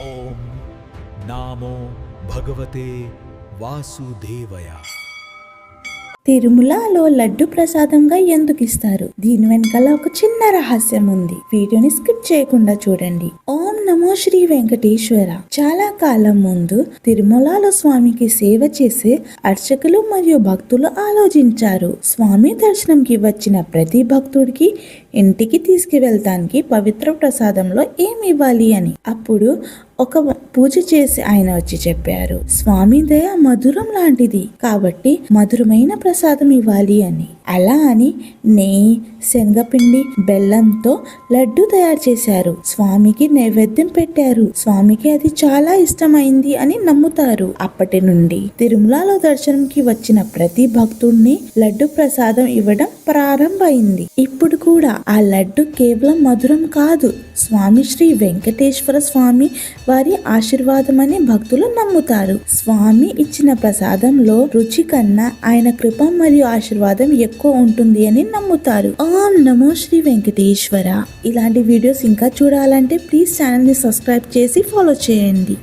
ఓం నామో భగవతే వాసుదేవయ. తిరుమలలో లడ్డు ప్రసాదంగా ఎందుకు ఇస్తారు? దీని వెనకాల ఒక చిన్న రహస్యం ఉంది. వీడియోని స్కిప్ చేయకుండా చూడండి. ఓం నమో శ్రీ వెంకటేశ్వర. చాలా కాలం ముందు తిరుమలలో స్వామికి సేవ చేసే అర్చకులు మరియు భక్తులు ఆలోచించారు. స్వామి దర్శనంకి వచ్చిన ప్రతి భక్తుడికి ఇంటికి తీసుకువెళ్తానికి పవిత్ర ప్రసాదంలో ఏమి ఇవ్వాలి అని. అప్పుడు ఒక పూజ చేసి ఆయన వచ్చి చెప్పారు, స్వామి దయ మధురం లాంటిది కాబట్టి మధురమైన ప్రసాదం ఇవ్వాలి అని. అలా అని నెయ్యి, శనగపిండి, బెల్లంతో లడ్డు తయారు చేశారు. స్వామికి నైవేద్యం పెట్టారు. స్వామికి అది చాలా ఇష్టమైంది అని నమ్ముతారు. అప్పటి నుండి తిరుమలలో దర్శనంకి వచ్చిన ప్రతి భక్తుడిని లడ్డు ప్రసాదం ఇవ్వడం ప్రారంభమైంది. ఇప్పుడు కూడా ఆ లడ్డు కేవలం మధురం కాదు, స్వామి శ్రీ వెంకటేశ్వర స్వామి వారి ఆశీర్వాదం అని భక్తులు నమ్ముతారు. స్వామి ఇచ్చిన ప్రసాదంలో రుచి కన్నా ఆయన కృప మరియు ఆశీర్వాదం ఎక్కువ ఉంటుంది అని నమ్ముతారు. ఓం నమో శ్రీ వెంకటేశ్వర. ఇలాంటి వీడియోస్ ఇంకా చూడాలంటే ప్లీజ్ ఛానల్ ని సబ్స్క్రైబ్ చేసి ఫాలో చేయండి.